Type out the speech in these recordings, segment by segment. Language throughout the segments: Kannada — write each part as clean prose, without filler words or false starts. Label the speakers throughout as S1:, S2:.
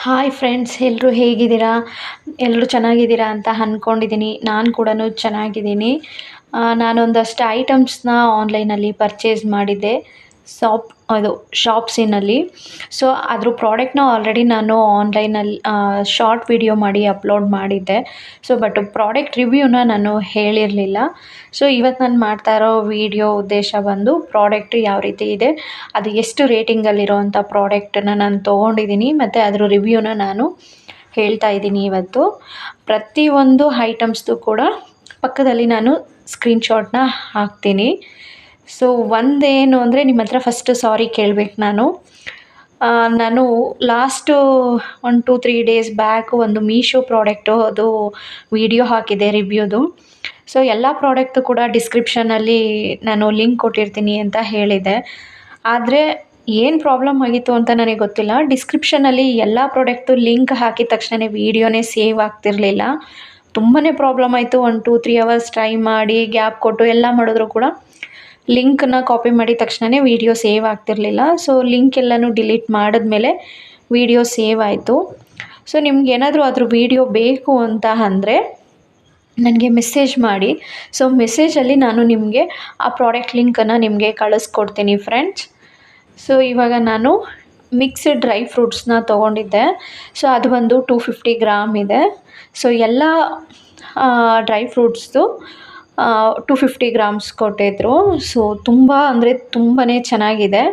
S1: ಹಾಯ್ ಫ್ರೆಂಡ್ಸ್, ಎಲ್ಲರೂ ಹೇಗಿದ್ದೀರಾ? ಎಲ್ಲರೂ ಚೆನ್ನಾಗಿದ್ದೀರಾ ಅಂತ ಅಂದ್ಕೊಂಡಿದ್ದೀನಿ. ನಾನು ಕೂಡ ಚೆನ್ನಾಗಿದ್ದೀನಿ. ನಾನೊಂದಷ್ಟು ಐಟಮ್ಸ್ನ ಆನ್ಲೈನಲ್ಲಿ ಪರ್ಚೇಸ್ ಮಾಡಿದ್ದೆ. ಅದು ಶಾಪ್ಸಿನಲ್ಲಿ. ಸೊ ಅದ್ರ ಪ್ರಾಡಕ್ಟ್ನ ಆಲ್ರೆಡಿ ನಾನು ಆನ್ಲೈನಲ್ಲಿ ಶಾರ್ಟ್ ವಿಡಿಯೋ ಮಾಡಿ ಅಪ್ಲೋಡ್ ಮಾಡಿದ್ದೆ. ಬಟ್ ಪ್ರಾಡಕ್ಟ್ ರಿವ್ಯೂನ ನಾನು ಹೇಳಿರಲಿಲ್ಲ. ಇವತ್ತು ನಾನು ಮಾಡ್ತಾ ಇರೋ ವಿಡಿಯೋ ಉದ್ದೇಶ ಬಂದು ಪ್ರಾಡಕ್ಟ್ ಯಾವ ರೀತಿ ಇದೆ, ಅದು ಎಷ್ಟು ರೇಟಿಂಗಲ್ಲಿರೋವಂಥ ಪ್ರಾಡಕ್ಟನ್ನು ನಾನು ತೊಗೊಂಡಿದ್ದೀನಿ ಮತ್ತು ಅದ್ರ ರಿವ್ಯೂನ ನಾನು ಹೇಳ್ತಾ ಇದ್ದೀನಿ ಇವತ್ತು. ಪ್ರತಿಯೊಂದು ಐಟಮ್ಸ್ದು ಕೂಡ ಪಕ್ಕದಲ್ಲಿ ನಾನು ಸ್ಕ್ರೀನ್ಶಾಟ್ನ ಹಾಕ್ತೀನಿ. ಒಂದೇನು ಅಂದರೆ ನಿಮ್ಮ ಹತ್ರ ಫಸ್ಟ್ ಸಾರಿ ಕೇಳಬೇಕು ನಾನು ಲಾಸ್ಟು 1-2-3 ಡೇಸ್ ಬ್ಯಾಕ್ ಒಂದು ಮೀಶೋ ಪ್ರಾಡಕ್ಟು ಅದು ವಿಡಿಯೋ ಹಾಕಿದೆ ರಿವ್ಯೂದು. ಎಲ್ಲ ಪ್ರಾಡಕ್ಟು ಕೂಡ ಡಿಸ್ಕ್ರಿಪ್ಷನಲ್ಲಿ ನಾನು ಲಿಂಕ್ ಕೊಟ್ಟಿರ್ತೀನಿ ಅಂತ ಹೇಳಿದೆ. ಆದರೆ ಏನು ಪ್ರಾಬ್ಲಮ್ ಆಗಿತ್ತು ಅಂತ ನನಗೆ ಗೊತ್ತಿಲ್ಲ. ಡಿಸ್ಕ್ರಿಪ್ಷನಲ್ಲಿ ಎಲ್ಲ ಪ್ರಾಡಕ್ಟು ಲಿಂಕ್ ಹಾಕಿದ ತಕ್ಷಣ ವೀಡಿಯೋನೇ ಸೇವ್ ಆಗ್ತಿರಲಿಲ್ಲ. ತುಂಬಾ ಪ್ರಾಬ್ಲಮ್ ಆಯಿತು. 1-2-3 ಅವರ್ಸ್ ಟ್ರೈ ಮಾಡಿ ಗ್ಯಾಪ್ ಕೊಟ್ಟು ಎಲ್ಲ ಮಾಡಿದ್ರು ಕೂಡ ಲಿಂಕನ್ನ ಕಾಪಿ ಮಾಡಿದ ತಕ್ಷಣ ವೀಡಿಯೋ ಸೇವ್ ಆಗ್ತಿರಲಿಲ್ಲ. ಲಿಂಕ್ ಎಲ್ಲನೂ ಡಿಲೀಟ್ ಮಾಡಿದ್ಮೇಲೆ ವೀಡಿಯೋ ಸೇವ್ ಆಯಿತು. ನಿಮ್ಗೇನಾದರೂ ಅದ್ರ ವೀಡಿಯೋ ಬೇಕು ಅಂತ ಅಂದರೆ ನನಗೆ ಮೆಸೇಜ್ ಮಾಡಿ. ಮೆಸೇಜಲ್ಲಿ ನಾನು ನಿಮಗೆ ಆ ಪ್ರಾಡಕ್ಟ್ ಲಿಂಕನ್ನು ನಿಮಗೆ ಕಳಿಸ್ಕೊಡ್ತೀನಿ ಫ್ರೆಂಡ್ಸ್. ಇವಾಗ ನಾನು ಮಿಕ್ಸ್ಡ್ ಡ್ರೈ ಫ್ರೂಟ್ಸ್ನ ತೊಗೊಂಡಿದ್ದೆ. ಅದು ಬಂದು 250 ಗ್ರಾಮ್ ಇದೆ. ಎಲ್ಲ ಡ್ರೈ ಫ್ರೂಟ್ಸ್ದು 250 ಗ್ರಾಮ್ಸ್ ಕೊಟ್ಟಿದ್ದರು. ತುಂಬ ಅಂದರೆ ತುಂಬಾ ಚೆನ್ನಾಗಿದೆ.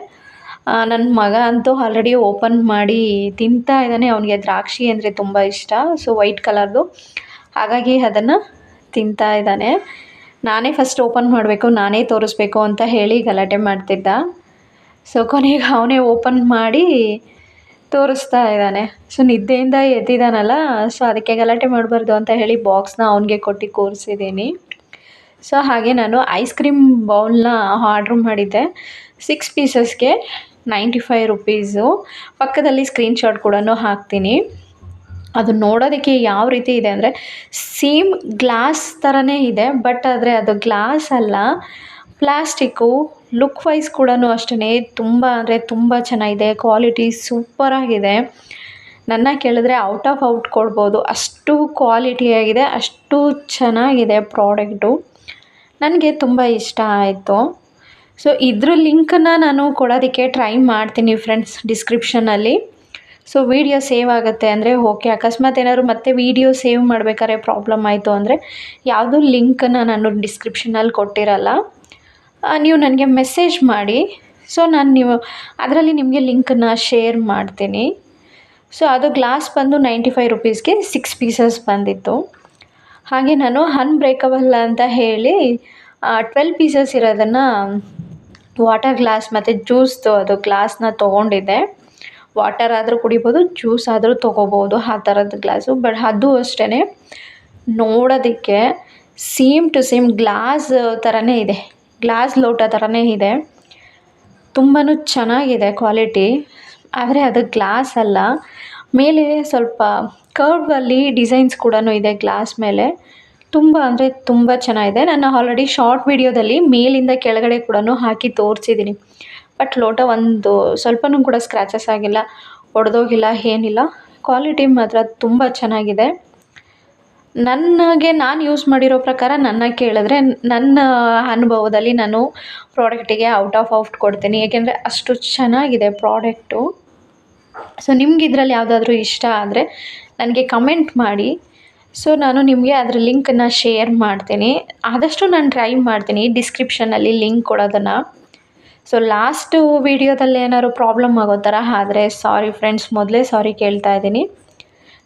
S1: ನನ್ನ ಮಗ ಅಂತೂ ಆಲ್ರೆಡಿ ಓಪನ್ ಮಾಡಿ ತಿಂತಾ ಇದ್ದಾನೆ. ಅವನಿಗೆ ದ್ರಾಕ್ಷಿ ಅಂದರೆ ತುಂಬ ಇಷ್ಟ. ವೈಟ್ ಕಲರ್ದು, ಹಾಗಾಗಿ ಅದನ್ನು ತಿಂತಾ ಇದ್ದಾನೆ. ನಾನೇ ಫಸ್ಟ್ ಓಪನ್ ಮಾಡಬೇಕು, ನಾನೇ ತೋರಿಸ್ಬೇಕು ಅಂತ ಹೇಳಿ ಗಲಾಟೆ ಮಾಡ್ತಿದ್ದ. ಕೊನೆಗೆ ಅವನೇ ಓಪನ್ ಮಾಡಿ ತೋರಿಸ್ತಾ ಇದ್ದಾನೆ. ನಿದ್ದೆಯಿಂದ ಎದ್ದಿದ್ದಾನಲ್ಲ, ಅದಕ್ಕೆ ಗಲಾಟೆ ಮಾಡಬಾರ್ದು ಅಂತ ಹೇಳಿ ಬಾಕ್ಸ್ನ ಅವನಿಗೆ ಕೊಟ್ಟು ಕೂರಿಸಿದ್ದೀನಿ. ಹಾಗೆ ನಾನು ಐಸ್ ಕ್ರೀಮ್ ಬೌಲ್ನ ಆರ್ಡ್ರ್ ಮಾಡಿದ್ದೆ. 6 ಪೀಸಸ್ಗೆ 95 ರುಪೀಸು. ಪಕ್ಕದಲ್ಲಿ ಸ್ಕ್ರೀನ್ಶಾಟ್ ಕೂಡ ಹಾಕ್ತೀನಿ. ಅದು ನೋಡೋದಕ್ಕೆ ಯಾವ ರೀತಿ ಇದೆ ಅಂದರೆ ಸೇಮ್ ಗ್ಲಾಸ್ ಥರನೇ ಇದೆ. ಬಟ್ ಆದರೆ ಅದು ಗ್ಲಾಸ್ ಅಲ್ಲ, ಪ್ಲಾಸ್ಟಿಕ್ಕು. ಲುಕ್ ವೈಸ್ ಕೂಡ ಅಷ್ಟೇ ತುಂಬ ಅಂದರೆ ತುಂಬ ಚೆನ್ನಾಗಿದೆ. ಕ್ವಾಲಿಟಿ ಸೂಪರಾಗಿದೆ. ನನ್ನ ಕೇಳಿದ್ರೆ ಔಟ್ ಆಫ್ ಔಟ್ ಕೊಡ್ಬೋದು, ಅಷ್ಟು ಕ್ವಾಲಿಟಿಯಾಗಿದೆ, ಅಷ್ಟು ಚೆನ್ನಾಗಿದೆ ಪ್ರಾಡಕ್ಟು. ನನಗೆ ತುಂಬ ಇಷ್ಟ ಆಯಿತು. ಇದ್ರ ಲಿಂಕನ್ನು ನಾನು ಕೊಡೋದಕ್ಕೆ ಟ್ರೈ ಮಾಡ್ತೀನಿ ಫ್ರೆಂಡ್ಸ್ ಡಿಸ್ಕ್ರಿಪ್ಷನಲ್ಲಿ. ವೀಡಿಯೋ ಸೇವ್ ಆಗುತ್ತೆ ಅಂದರೆ ಓಕೆ. ಅಕಸ್ಮಾತ್ ಏನಾದ್ರು ಮತ್ತೆ ವೀಡಿಯೋ ಸೇವ್ ಮಾಡಬೇಕಾದ್ರೆ ಪ್ರಾಬ್ಲಮ್ ಆಯಿತು ಅಂದರೆ ಯಾವುದೂ ಲಿಂಕನ್ನು ನಾನು ಡಿಸ್ಕ್ರಿಪ್ಷನಲ್ಲಿ ಕೊಟ್ಟಿರಲ್ಲ. ನೀವು ನನಗೆ ಮೆಸೇಜ್ ಮಾಡಿ. ನೀವು ಅದರಲ್ಲಿ ನಿಮಗೆ ಲಿಂಕನ್ನು ಶೇರ್ ಮಾಡ್ತೀನಿ. ಅದು ಗ್ಲಾಸ್ ಬಂದು 95 ರುಪೀಸ್ಗೆ 6 ಪೀಸಸ್ ಬಂದಿತ್ತು. ಹಾಗೆ ನಾನು ಅನ್ಬ್ರೇಕಬಲ್ ಅಂತ ಹೇಳಿ 12 ಪೀಸಸ್ ಇರೋದನ್ನು ವಾಟರ್ ಗ್ಲಾಸ್ ಮತ್ತು ಜ್ಯೂಸ್ದು ಅದು ಗ್ಲಾಸ್ನ ತೊಗೊಂಡಿದ್ದೆ. ವಾಟರ್ ಆದರೂ ಕುಡಿಬೋದು, ಜ್ಯೂಸ್ ಆದರೂ ತೊಗೋಬೋದು, ಆ ಥರದ ಗ್ಲಾಸು. ಬಟ್ ಅದು ಅಷ್ಟೇ ನೋಡೋದಕ್ಕೆ ಸೇಮ್ ಟು ಸೇಮ್ ಗ್ಲಾಸ್ ಥರನೇ ಇದೆ, ಗ್ಲಾಸ್ ಲೋಟ ಥರನೇ ಇದೆ. ತುಂಬಾ ಚೆನ್ನಾಗಿದೆ ಕ್ವಾಲಿಟಿ. ಆದರೆ ಅದು ಗ್ಲಾಸ್ ಅಲ್ಲ. ಮೇಲೆ ಸ್ವಲ್ಪ ಕರ್ವಲ್ಲಿ ಡಿಸೈನ್ಸ್ ಕೂಡ ಇದೆ ಗ್ಲಾಸ್ ಮೇಲೆ. ತುಂಬ ಅಂದರೆ ತುಂಬ ಚೆನ್ನಾಗಿದೆ. ನಾನು ಆಲ್ರೆಡಿ ಶಾರ್ಟ್ ವಿಡಿಯೋದಲ್ಲಿ ಮೇಲಿಂದ ಕೆಳಗಡೆ ಕೂಡ ಹಾಕಿ ತೋರಿಸಿದ್ದೀನಿ. ಬಟ್ ಲೋಟ ಒಂದು ಸ್ವಲ್ಪನೂ ಕೂಡ ಸ್ಕ್ರ್ಯಾಚಸ್ ಆಗಿಲ್ಲ, ಒಡೆದೋಗಿಲ್ಲ, ಏನಿಲ್ಲ. ಕ್ವಾಲಿಟಿ ಮಾತ್ರ ತುಂಬ ಚೆನ್ನಾಗಿದೆ. ನಾನು ಯೂಸ್ ಮಾಡಿರೋ ಪ್ರಕಾರ ನನ್ನ ಕೇಳಿದ್ರೆ ನನ್ನ ಅನುಭವದಲ್ಲಿ ನಾನು ಪ್ರಾಡಕ್ಟಿಗೆ ಔಟ್ ಆಫ್ ಔಟ್ ಕೊಡ್ತೀನಿ. ಏಕೆಂದರೆ ಅಷ್ಟು ಚೆನ್ನಾಗಿದೆ ಪ್ರಾಡಕ್ಟು. ನಿಮ್ಗೆ ಇದರಲ್ಲಿ ಯಾವುದಾದ್ರೂ ಇಷ್ಟ ಆದರೆ ನನಗೆ ಕಮೆಂಟ್ ಮಾಡಿ. ನಾನು ನಿಮಗೆ ಅದರ ಲಿಂಕನ್ನು ಶೇರ್ ಮಾಡ್ತೀನಿ. ಆದಷ್ಟು ನಾನು ಟ್ರೈ ಮಾಡ್ತೀನಿ ಡಿಸ್ಕ್ರಿಪ್ಷನಲ್ಲಿ ಲಿಂಕ್ ಕೊಡೋದನ್ನು. ಲಾಸ್ಟು ವೀಡಿಯೋದಲ್ಲಿ ಏನಾದ್ರು ಪ್ರಾಬ್ಲಮ್ ಆಗೋ ಥರ ಆದರೆ ಸಾರಿ ಫ್ರೆಂಡ್ಸ್, ಮೊದಲೇ ಸಾರಿ ಕೇಳ್ತಾ ಇದ್ದೀನಿ.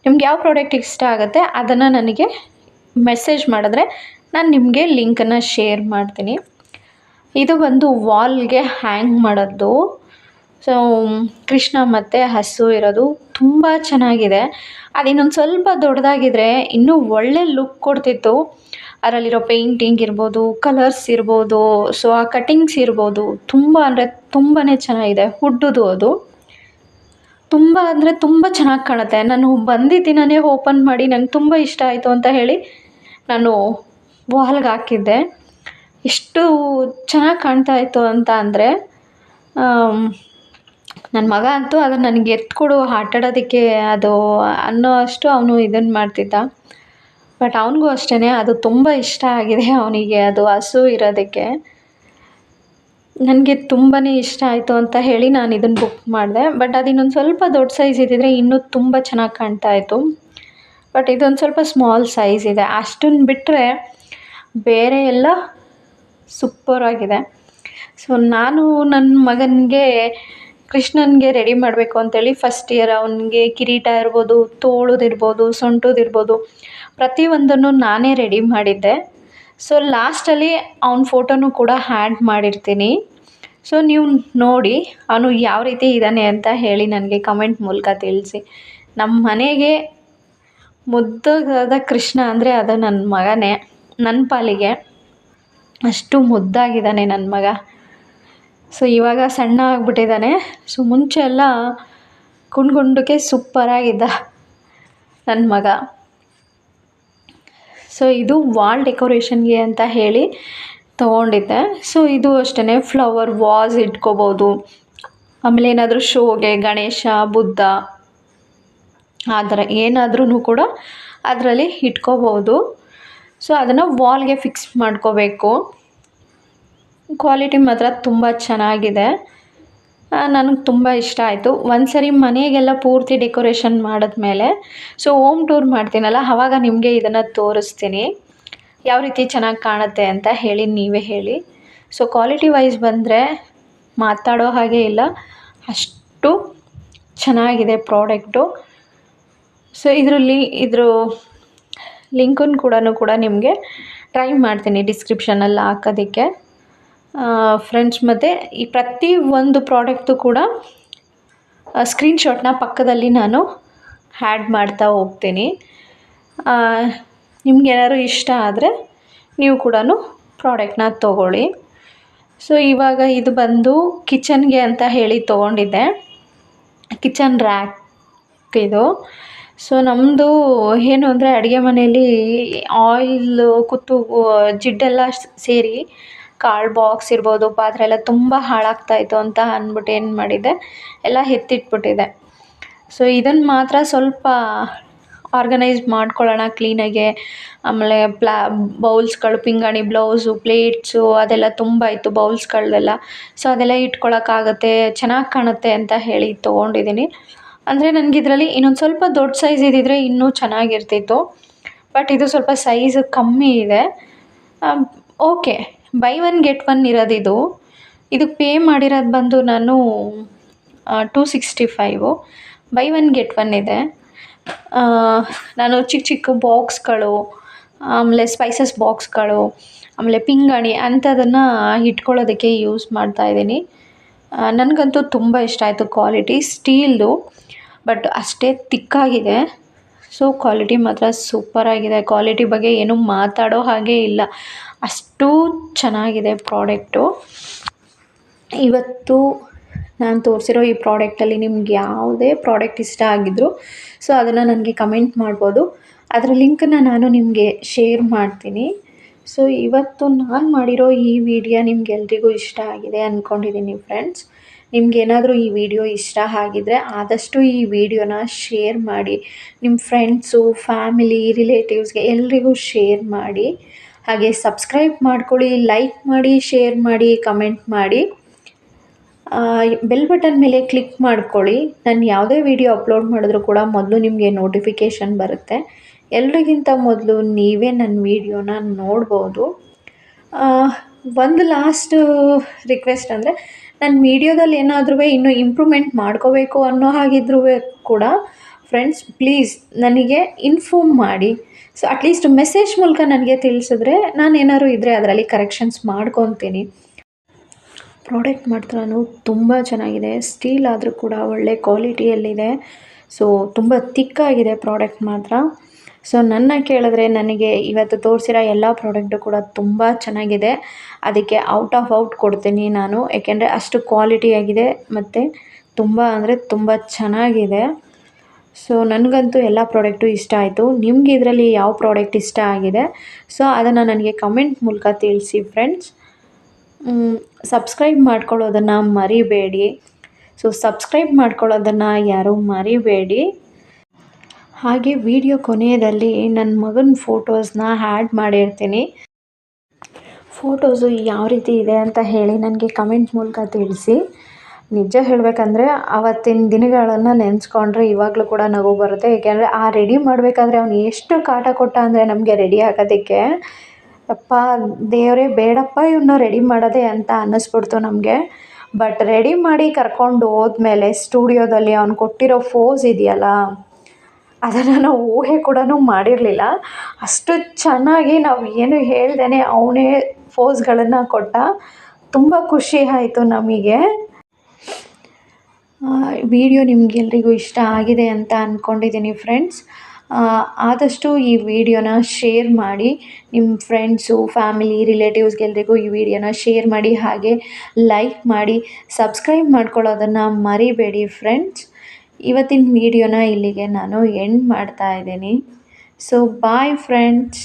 S1: ನಿಮ್ಗೆ ಯಾವ ಪ್ರಾಡಕ್ಟ್ ಇಷ್ಟ ಆಗುತ್ತೆ ಅದನ್ನು ನನಗೆ ಮೆಸೇಜ್ ಮಾಡಿದ್ರೆ ನಾನು ನಿಮಗೆ ಲಿಂಕನ್ನು ಶೇರ್ ಮಾಡ್ತೀನಿ. ಇದು ಬಂದು ವಾಲ್ಗೆ ಹ್ಯಾಂಗ್ ಮಾಡೋದು. ಕೃಷ್ಣ ಮತ್ತು ಹಸು ಇರೋದು ತುಂಬ ಚೆನ್ನಾಗಿದೆ. ಅದು ಇನ್ನೊಂದು ಸ್ವಲ್ಪ ದೊಡ್ಡದಾಗಿದ್ದರೆ ಇನ್ನೂ ಒಳ್ಳೆ ಲುಕ್ ಕೊಡ್ತಿತ್ತು. ಅದರಲ್ಲಿರೋ ಪೇಂಟಿಂಗ್ ಇರ್ಬೋದು, ಕಲರ್ಸ್ ಇರ್ಬೋದು, ಆ ಕಟ್ಟಿಂಗ್ಸ್ ಇರ್ಬೋದು, ತುಂಬ ಅಂದರೆ ತುಂಬಾ ಚೆನ್ನಾಗಿದೆ. ಹುಡ್ಡುದು ಅದು ತುಂಬ ಅಂದರೆ ತುಂಬ ಚೆನ್ನಾಗಿ ಕಾಣುತ್ತೆ. ನಾನು ಬಂದಿದ್ದ ದಿನವೇ ಓಪನ್ ಮಾಡಿ ನಂಗೆ ತುಂಬ ಇಷ್ಟ ಆಯಿತು ಅಂತ ಹೇಳಿ ನಾನು ವಾಲ್ಗೆ ಹಾಕಿದ್ದೆ. ಎಷ್ಟು ಚೆನ್ನಾಗಿ ಕಾಣ್ತಾ ಇತ್ತು ಅಂತ ಅಂದರೆ ನನ್ನ ಮಗ ಅಂತೂ ಅದನ್ನು ನನಗೆ ಎತ್ಕೊಡು ಆಟಾಡೋದಕ್ಕೆ ಅದು ಅನ್ನೋ ಅಷ್ಟು ಅವನು ಇದನ್ನು ಮಾಡ್ತಿದ್ದ. ಬಟ್ ಅವನಿಗೂ ಅಷ್ಟೇ ಅದು ತುಂಬ ಇಷ್ಟ ಆಗಿದೆ ಅವನಿಗೆ ಅದು ಹಸು ಇರೋದಕ್ಕೆ. ನನಗೆ ತುಂಬಾ ಇಷ್ಟ ಆಯಿತು ಅಂತ ಹೇಳಿ ನಾನು ಇದನ್ನು ಬುಕ್ ಮಾಡಿದೆ. ಬಟ್ ಅದು ಇನ್ನೊಂದು ಸ್ವಲ್ಪ ದೊಡ್ಡ ಸೈಜ್ ಇದ್ದಿದ್ರೆ ಇನ್ನೂ ತುಂಬ ಚೆನ್ನಾಗಿ ಕಾಣ್ತಾ ಇತ್ತು. ಬಟ್ ಇದೊಂದು ಸ್ವಲ್ಪ ಸ್ಮಾಲ್ ಸೈಜ್ ಇದೆ. ಅಷ್ಟನ್ನು ಬಿಟ್ಟರೆ ಬೇರೆ ಎಲ್ಲ ಸೂಪರಾಗಿದೆ. ಸೊ ನಾನು ನನ್ನ ಮಗನಿಗೆ ಕೃಷ್ಣನಿಗೆ ರೆಡಿ ಮಾಡಬೇಕು ಅಂತೇಳಿ ಫಸ್ಟ್ ಇಯರ್ ಅವನಿಗೆ ಕಿರೀಟ ಇರ್ಬೋದು, ತೋಳುದಿರ್ಬೋದು, ಸೊಂಟದಿರ್ಬೋದು ಪ್ರತಿಯೊಂದನ್ನು ನಾನೇ ರೆಡಿ ಮಾಡಿದ್ದೆ. ಸೊ ಲಾಸ್ಟಲ್ಲಿ ಅವನ ಫೋಟೋನು ಕೂಡ ಆ್ಯಡ್ ಮಾಡಿರ್ತೀನಿ. ಸೊ ನೀವು ನೋಡಿ ಅವನು ಯಾವ ರೀತಿ ಇದ್ದಾನೆ ಅಂತ ಹೇಳಿ ನನಗೆ ಕಮೆಂಟ್ ಮೂಲಕ ತಿಳಿಸಿ. ನಮ್ಮ ಮನೆಗೆ ಮುದ್ದಾದ ಕೃಷ್ಣ ಅಂದರೆ ಅದು ನನ್ನ ಮಗನೇ. ನನ್ನ ಪಾಲಿಗೆ ಅಷ್ಟು ಮುದ್ದಾಗಿದ್ದಾನೆ ನನ್ನ ಮಗ. ಸೊ ಇವಾಗ ಸಣ್ಣ ಆಗಿಬಿಟ್ಟಿದ್ದಾನೆ. ಸೊ ಮುಂಚೆ ಎಲ್ಲ ಗುಂಡ್ಗುಂಡಕ್ಕೆ ಸೂಪರಾಗಿದ್ದ ನನ್ನ ಮಗ. ಸೊ ಇದು ವಾಲ್ ಡೆಕೋರೇಷನ್ಗೆ ಅಂತ ಹೇಳಿ ತೊಗೊಂಡಿದ್ದೆ. ಸೊ ಇದು ಅಷ್ಟೇ ಫ್ಲವರ್ ವಾಸ್ ಇಟ್ಕೋಬೋದು. ಆಮೇಲೆ ಏನಾದರೂ ಶೋಗೆ ಗಣೇಶ, ಬುದ್ಧ ಆ ಥರ ಏನಾದ್ರೂ ಕೂಡ ಅದರಲ್ಲಿ ಇಟ್ಕೋಬೋದು. ಸೊ ಅದನ್ನು ವಾಲ್ಗೆ ಫಿಕ್ಸ್ ಮಾಡ್ಕೋಬೇಕು. ಕ್ವಾಲಿಟಿ ಮಾತ್ರ ತುಂಬ ಚೆನ್ನಾಗಿದೆ. ನನಗೆ ತುಂಬ ಇಷ್ಟ ಆಯಿತು. ಒಂದು ಸರಿ ಮನೆಗೆಲ್ಲ ಪೂರ್ತಿ ಡೆಕೋರೇಷನ್ ಮಾಡಿದ್ಮೇಲೆ ಸೊ ಹೋಮ್ ಟೂರ್ ಮಾಡ್ತೀನಲ್ಲ ಆವಾಗ ನಿಮಗೆ ಇದನ್ನು ತೋರಿಸ್ತೀನಿ ಯಾವ ರೀತಿ ಚೆನ್ನಾಗಿ ಕಾಣುತ್ತೆ ಅಂತ ಹೇಳಿ ನೀವೇ ಹೇಳಿ. ಸೊ ಕ್ವಾಲಿಟಿ ವೈಸ್ ಬಂದರೆ ಮಾತಾಡೋ ಹಾಗೆ ಇಲ್ಲ, ಅಷ್ಟು ಚೆನ್ನಾಗಿದೆ ಪ್ರಾಡಕ್ಟು. ಸೊ ಇದ್ರ ಲಿಂಕನ್ನು ಕೂಡ ನಿಮಗೆ ಟ್ರೈ ಮಾಡ್ತೀನಿ ಡಿಸ್ಕ್ರಿಪ್ಷನಲ್ಲಿ ಹಾಕೋದಕ್ಕೆ ಫ್ರೆಂಡ್ಸ್. ಮತ್ತು ಈ ಪ್ರತಿ ಒಂದು ಪ್ರಾಡಕ್ಟು ಕೂಡ ಸ್ಕ್ರೀನ್ಶಾಟ್ನ ಪಕ್ಕದಲ್ಲಿ ನಾನು ಆ್ಯಡ್ ಮಾಡ್ತಾ ಹೋಗ್ತೀನಿ. ನಿಮ್ಗೇನಾದ್ರು ಇಷ್ಟ ಆದರೆ ನೀವು ಕೂಡ ಪ್ರಾಡಕ್ಟ್ನ ತೊಗೊಳ್ಳಿ. ಸೊ ಇವಾಗ ಇದು ಬಂದು ಕಿಚನ್ಗೆ ಅಂತ ಹೇಳಿ ತೊಗೊಂಡಿದ್ದೆ, ಕಿಚನ್ ರ್ಯಾಕ್ ಇದು. ಸೊ ನಮ್ಮದು ಏನು ಅಂದರೆ ಅಡುಗೆ ಮನೆಯಲ್ಲಿ ಆಯಿಲ್ ಜಿಡ್ಡೆಲ್ಲ ಸೇರಿ ಕಾಳು ಬಾಕ್ಸ್ ಇರ್ಬೋದು, ಪಾತ್ರೆ ಎಲ್ಲ ತುಂಬ ಹಾಳಾಗ್ತಾಯಿತ್ತು ಅಂತ ಅಂದ್ಬಿಟ್ಟು ಏನು ಮಾಡಿದ್ದೆ, ಎಲ್ಲ ಎತ್ತಿಟ್ಬಿಟ್ಟಿದೆ. ಸೊ ಇದನ್ನು ಮಾತ್ರ ಸ್ವಲ್ಪ ಆರ್ಗನೈಸ್ ಮಾಡ್ಕೊಳ್ಳೋಣ ಕ್ಲೀನಾಗೆ. ಆಮೇಲೆ ಬೌಲ್ಸ್ಗಳು, ಪಿಂಗಾಣಿ ಬ್ಲೌಸು, ಪ್ಲೇಟ್ಸು ಅದೆಲ್ಲ ತುಂಬ ಇತ್ತು ಬೌಲ್ಸ್ಗಳದೆಲ್ಲ. ಸೊ ಅದೆಲ್ಲ ಇಟ್ಕೊಳ್ಳೋಕ್ಕಾಗತ್ತೆ, ಚೆನ್ನಾಗಿ ಕಾಣುತ್ತೆ ಅಂತ ಹೇಳಿ ತೊಗೊಂಡಿದ್ದೀನಿ. ಅಂದರೆ ನನಗೆ ಇದರಲ್ಲಿ ಇನ್ನೊಂದು ಸ್ವಲ್ಪ ದೊಡ್ಡ ಸೈಜ್ ಇದ್ದಿದ್ರೆ ಇನ್ನೂ ಚೆನ್ನಾಗಿರ್ತಿತ್ತು. ಬಟ್ ಇದು ಸ್ವಲ್ಪ ಸೈಜ್ ಕಮ್ಮಿ ಇದೆ. Okay, buy one get one ಇರೋದಿದು. ಇದು ಪೇ ಮಾಡಿರೋದು ಬಂದು ನಾನು 265. ಬೈ ಒನ್ ಗೆಟ್ ಒನ್ ಇದೆ. ನಾನು ಚಿಕ್ಕ ಬಾಕ್ಸ್ಗಳು, ಆಮೇಲೆ ಸ್ಪೈಸಸ್ ಬಾಕ್ಸ್ಗಳು, ಆಮೇಲೆ ಪಿಂಗಾಣಿ ಅಂಥದನ್ನು ಇಟ್ಕೊಳ್ಳೋದಕ್ಕೆ ಯೂಸ್ ಮಾಡ್ತಾಯಿದ್ದೀನಿ. ನನಗಂತೂ ತುಂಬ ಇಷ್ಟ ಆಯಿತು ಕ್ವಾಲಿಟಿ. ಸ್ಟೀಲ್ದು ಬಟ್ ಅಷ್ಟೇ ತಿಕ್ಕಾಗಿದೆ. ಸೊ ಕ್ವಾಲಿಟಿ ಮಾತ್ರ ಸೂಪರಾಗಿದೆ. ಕ್ವಾಲಿಟಿ ಬಗ್ಗೆ ಏನೂ ಮಾತಾಡೋ ಹಾಗೆ ಇಲ್ಲ, ಅಷ್ಟು ಚೆನ್ನಾಗಿದೆ ಪ್ರಾಡಕ್ಟು. ಇವತ್ತು ನಾನು ತೋರಿಸಿರೋ ಈ ಪ್ರಾಡಕ್ಟಲ್ಲಿ ನಿಮ್ಗೆ ಯಾವುದೇ ಪ್ರಾಡಕ್ಟ್ ಇಷ್ಟ ಆಗಿದ್ರು ಸೊ ಅದನ್ನು ನನಗೆ ಕಮೆಂಟ್ ಮಾಡ್ಬೋದು. ಅದರ ಲಿಂಕನ್ನು ನಾನು ನಿಮಗೆ ಶೇರ್ ಮಾಡ್ತೀನಿ. ಸೊ ಇವತ್ತು ನಾನು ಮಾಡಿರೋ ಈ ವಿಡಿಯೋ ನಿಮ್ಗೆಲ್ರಿಗೂ ಇಷ್ಟ ಆಗಿದೆ ಅಂದ್ಕೊಂಡಿದ್ದೀನಿ ಫ್ರೆಂಡ್ಸ್. ನಿಮಗೇನಾದರೂ ಈ ವಿಡಿಯೋ ಇಷ್ಟ ಆಗಿದ್ದರೆ ಆದಷ್ಟು ಈ ವಿಡಿಯೋನ ಶೇರ್ ಮಾಡಿ. ನಿಮ್ಮ ಫ್ರೆಂಡ್ಸು, ಫ್ಯಾಮಿಲಿ, ರಿಲೇಟಿವ್ಸ್ಗೆ ಎಲ್ರಿಗೂ ಶೇರ್ ಮಾಡಿ. ಹಾಗೆ ಸಬ್ಸ್ಕ್ರೈಬ್ ಮಾಡ್ಕೊಳ್ಳಿ, ಲೈಕ್ ಮಾಡಿ, ಶೇರ್ ಮಾಡಿ, ಕಮೆಂಟ್ ಮಾಡಿ. ಬೆಲ್ ಬಟನ್ ಮೇಲೆ ಕ್ಲಿಕ್ ಮಾಡ್ಕೊಳ್ಳಿ. ನಾನು ಯಾವುದೇ ವಿಡಿಯೋ ಅಪ್ಲೋಡ್ ಮಾಡಿದ್ರೂ ಕೂಡ ಮೊದಲು ನಿಮಗೆ ನೋಟಿಫಿಕೇಷನ್ ಬರುತ್ತೆ. ಎಲ್ರಿಗಿಂತ ಮೊದಲು ನೀವೇ ನನ್ನ ವಿಡಿಯೋನ ನೋಡ್ಬೋದು. ಒಂದು ಲಾಸ್ಟ್ ರಿಕ್ವೆಸ್ಟ್ ಅಂದರೆ ನನ್ನ ವಿಡಿಯೋದಲ್ಲಿ ಏನಾದರೂ ಇನ್ನೂ ಇಂಪ್ರೂವ್ಮೆಂಟ್ ಮಾಡ್ಕೋಬೇಕು ಅನ್ನೋ ಹಾಗಿದ್ರೂ ಕೂಡ ಫ್ರೆಂಡ್ಸ್ ಪ್ಲೀಸ್ ನನಗೆ ಇನ್ಫಾರ್ಮ್ ಮಾಡಿ. ಸೊ ಅಟ್ಲೀಸ್ಟ್ ಮೆಸೇಜ್ ಮೂಲಕ ನನಗೆ ತಿಳಿಸಿದ್ರೆ ನಾನು ಏನಾದ್ರು ಇದ್ದರೆ ಅದರಲ್ಲಿ ಕರೆಕ್ಷನ್ಸ್ ಮಾಡ್ಕೊತೀನಿ. ಪ್ರಾಡಕ್ಟ್ ಮಾತ್ರ ತುಂಬ ಚೆನ್ನಾಗಿದೆ. ಸ್ಟೀಲ್ ಆದರೂ ಕೂಡ ಒಳ್ಳೆ ಕ್ವಾಲಿಟಿಯಲ್ಲಿದೆ. ಸೊ ತುಂಬ ತಿಕ್ಕಾಗಿದೆ ಪ್ರಾಡಕ್ಟ್ ಮಾತ್ರ. ಸೊ ನನ್ನ ಕೇಳಿದ್ರೆ ನನಗೆ ಇವತ್ತು ತೋರಿಸಿರೋ ಎಲ್ಲ ಪ್ರಾಡಕ್ಟು ಕೂಡ ತುಂಬ ಚೆನ್ನಾಗಿದೆ. ಅದಕ್ಕೆ ಔಟ್ ಕೊಡ್ತೀನಿ ನಾನು, ಏಕೆಂದರೆ ಅಷ್ಟು ಕ್ವಾಲಿಟಿಯಾಗಿದೆ ಮತ್ತು ತುಂಬ ಅಂದರೆ ತುಂಬ ಚೆನ್ನಾಗಿದೆ. ಸೊ ನನಗಂತೂ ಎಲ್ಲ ಪ್ರಾಡಕ್ಟು ಇಷ್ಟ ಆಯಿತು. ನಿಮ್ಗೆ ಇದರಲ್ಲಿ ಯಾವ ಪ್ರಾಡಕ್ಟ್ ಇಷ್ಟ ಆಗಿದೆ ಸೊ ಅದನ್ನು ನನಗೆ ಕಮೆಂಟ್ ಮೂಲಕ ತಿಳಿಸಿ ಫ್ರೆಂಡ್ಸ್. ಸಬ್ಸ್ಕ್ರೈಬ್ ಮಾಡ್ಕೊಳ್ಳೋದನ್ನು ಮರಿಬೇಡಿ. ಸೊ ಸಬ್ಸ್ಕ್ರೈಬ್ ಮಾಡ್ಕೊಳ್ಳೋದನ್ನು ಯಾರೂ ಮರಿಬೇಡಿ. ಹಾಗೆ ವಿಡಿಯೋ ಕೊನೆಯದಲ್ಲಿ ನನ್ನ ಮಗನ ಫೋಟೋಸ್ನ ಆ್ಯಡ್ ಮಾಡಿರ್ತೀನಿ. ಫೋಟೋಸು ಯಾವ ರೀತಿ ಇದೆ ಅಂತ ಹೇಳಿ ನನಗೆ ಕಮೆಂಟ್ ಮೂಲಕ ತಿಳಿಸಿ. ನಿಜ ಹೇಳಬೇಕಂದ್ರೆ ಆವತ್ತಿನ ದಿನಗಳನ್ನು ನೆನೆಸ್ಕೊಂಡ್ರೆ ಇವಾಗಲೂ ಕೂಡ ನಗು ಬರುತ್ತೆ. ಏಕೆಂದರೆ ಆ ರೆಡಿ ಮಾಡಬೇಕಾದ್ರೆ ಅವ್ನು ಎಷ್ಟು ಕಾಟ ಕೊಟ್ಟ ಅಂದರೆ ನಮಗೆ ರೆಡಿ ಆಗೋದಕ್ಕೆ, ಅಪ್ಪ ದೇವರೇ ಬೇಡಪ್ಪ ಇವನ್ನ ರೆಡಿ ಮಾಡೋದೇ ಅಂತ ಅನ್ನಿಸ್ಬಿಡ್ತು ನಮಗೆ. ಬಟ್ ರೆಡಿ ಮಾಡಿ ಕರ್ಕೊಂಡು ಹೋದ್ಮೇಲೆ ಸ್ಟುಡಿಯೋದಲ್ಲಿ ಅವ್ನು ಕೊಟ್ಟಿರೋ ಫೋಸ್ ಇದೆಯಲ್ಲ, ಅದನ್ನು ನಾವು ಊಹೆ ಕೂಡ ಮಾಡಿರಲಿಲ್ಲ. ಅಷ್ಟು ಚೆನ್ನಾಗಿ ನಾವು ಏನು ಹೇಳ್ದೇ ಅವನೇ ಫೋಸ್ಗಳನ್ನು ಕೊಟ್ಟ. ತುಂಬ ಖುಷಿ ಆಯಿತು ನಮಗೆ. ವಿಡಿಯೋ ನಿಮಗೆಲ್ರಿಗೂ ಇಷ್ಟ ಆಗಿದೆ ಅಂತ ಅಂದ್ಕೊಂಡಿದ್ದೀನಿ ಫ್ರೆಂಡ್ಸ್. ಆದಷ್ಟು ಈ ವಿಡಿಯೋನ ಶೇರ್ ಮಾಡಿ, ನಿಮ್ಮ ಫ್ರೆಂಡ್ಸು, ಫ್ಯಾಮಿಲಿ, ರಿಲೇಟಿವ್ಸ್ಗೆಲ್ರಿಗೂ ಈ ವಿಡಿಯೋನ ಶೇರ್ ಮಾಡಿ. ಹಾಗೆ ಲೈಕ್ ಮಾಡಿ, ಸಬ್ಸ್ಕ್ರೈಬ್ ಮಾಡ್ಕೊಳ್ಳೋದನ್ನು ಮರಿಬೇಡಿ ಫ್ರೆಂಡ್ಸ್. ಇವತ್ತಿನ ವಿಡಿಯೋನ ಇಲ್ಲಿಗೆ ನಾನು ಎಂಡ್ ಮಾಡ್ತಾ ಇದ್ದೀನಿ. So bye friends.